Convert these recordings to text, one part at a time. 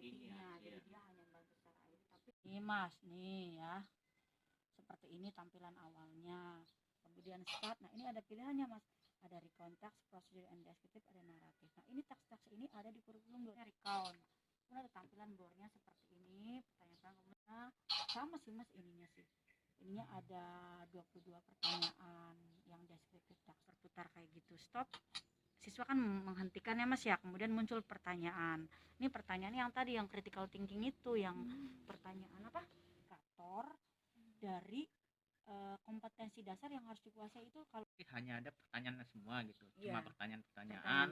IT-nya, jadi dia hanya membantu secara IT. Tapi ini Mas, nih ya, seperti ini tampilan awalnya. Kemudian start, nah ini ada pilihannya Mas, ada recount text, procedure and descriptive, ada naratif. Nah ini teks-teks ini ada di kurikulum recount. Kemudian ada tampilan boardnya seperti ini, pertanyaan kemudian sama sih Mas ininya sih. Ininya ada 22 pertanyaan yang deskriptif teks berputar kayak gitu. Stop. Siswa kan menghentikan ya Mas ya, kemudian muncul pertanyaan. Ini pertanyaan yang tadi yang critical thinking itu, yang pertanyaan apa? Indikator dari kompetensi dasar yang harus dikuasai itu. Kalau hanya ada pertanyaan semua gitu, iya, cuma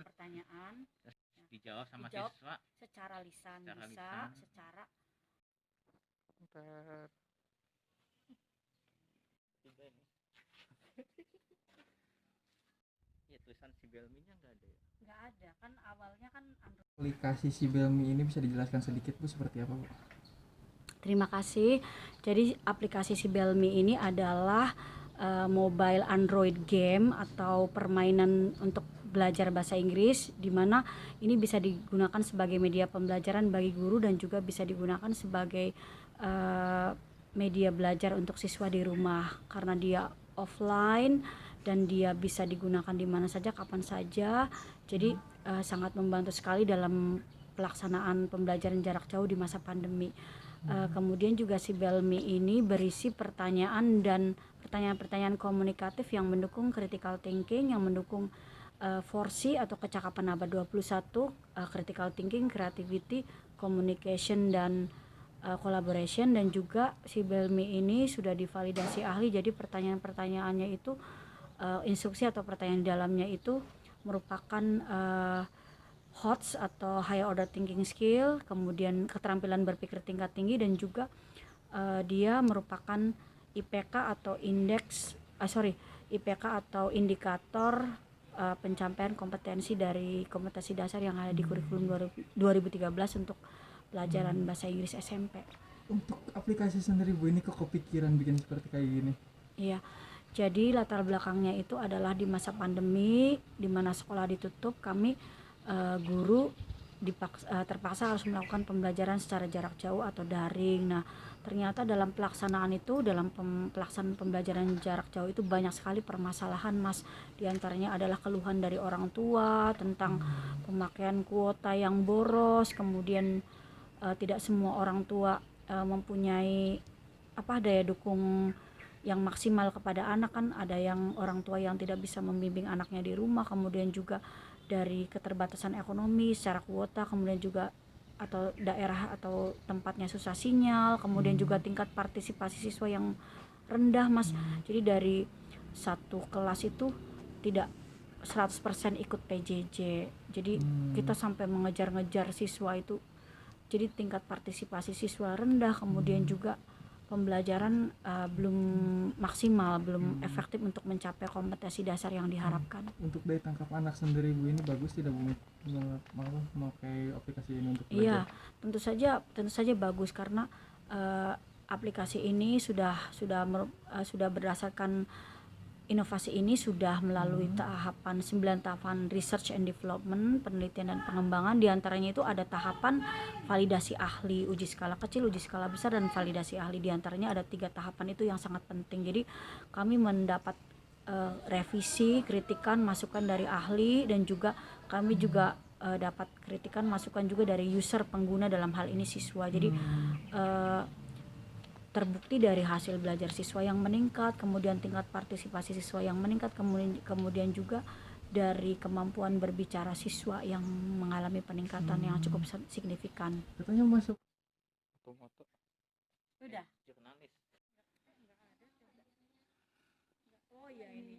pertanyaan terus dijawab sama siswa secara lisan, bisa secara ya. Tulisan Sibelmi-nya nggak ada kan, awalnya kan Android. Aplikasi Sibelmi ini bisa dijelaskan sedikit Bu seperti apa Bu? Terima kasih. Jadi aplikasi Sibelmi ini adalah mobile Android game atau permainan untuk belajar bahasa Inggris, di mana ini bisa digunakan sebagai media pembelajaran bagi guru dan juga bisa digunakan sebagai media belajar untuk siswa di rumah, karena dia offline dan dia bisa digunakan di mana saja, kapan saja. Jadi sangat membantu sekali dalam pelaksanaan pembelajaran jarak jauh di masa pandemi. Kemudian juga Sibelmi ini berisi pertanyaan dan pertanyaan-pertanyaan komunikatif yang mendukung critical thinking, yang mendukung 4C atau kecakapan abad 21, critical thinking, creativity, communication, dan collaboration. Dan juga Sibelmi ini sudah divalidasi ahli, jadi pertanyaan-pertanyaannya itu instruksi atau pertanyaan di dalamnya itu merupakan HOTS atau high order thinking skill, kemudian keterampilan berpikir tingkat tinggi, dan juga dia merupakan IPK atau IPK atau indikator pencapaian kompetensi dari kompetensi dasar yang ada di kurikulum 2013 untuk pelajaran bahasa Inggris SMP. Untuk aplikasi sendiri Bu, ini kok kepikiran bikin seperti kayak gini? Iya. Jadi latar belakangnya itu adalah di masa pandemi, di mana sekolah ditutup, kami guru terpaksa harus melakukan pembelajaran secara jarak jauh atau daring. Nah, ternyata dalam pelaksanaan pelaksanaan pembelajaran jarak jauh itu banyak sekali permasalahan Mas. Di antaranya adalah keluhan dari orang tua tentang pemakaian kuota yang boros, kemudian tidak semua orang tua mempunyai daya dukung yang maksimal kepada anak. Kan ada yang orang tua yang tidak bisa membimbing anaknya di rumah, kemudian juga dari keterbatasan ekonomi secara kuota, kemudian juga atau daerah atau tempatnya susah sinyal, kemudian juga tingkat partisipasi siswa yang rendah Mas. Jadi dari satu kelas itu tidak 100% ikut PJJ, jadi kita sampai mengejar-ngejar siswa itu, jadi tingkat partisipasi siswa rendah, kemudian juga pembelajaran belum maksimal, belum efektif untuk mencapai kompetensi dasar yang diharapkan. Untuk daya tangkap anak sendiri Bu, ini bagus tidak Bu memakai aplikasi ini untuk belajar? Iya, tentu saja bagus, karena aplikasi ini sudah berdasarkan inovasi ini sudah melalui 9 tahapan research and development, penelitian dan pengembangan. Di antaranya itu ada tahapan validasi ahli, uji skala kecil, uji skala besar, dan validasi ahli. Di antaranya ada 3 tahapan itu yang sangat penting. Jadi kami mendapat revisi, kritikan, masukan dari ahli, dan juga kami juga dapat kritikan, masukan juga dari user pengguna, dalam hal ini siswa. Jadi terbukti dari hasil belajar siswa yang meningkat, kemudian tingkat partisipasi siswa yang meningkat, kemudian juga dari kemampuan berbicara siswa yang mengalami peningkatan yang cukup signifikan. Katanya masuk foto-foto Sudah. jurnalis. Oh iya, ini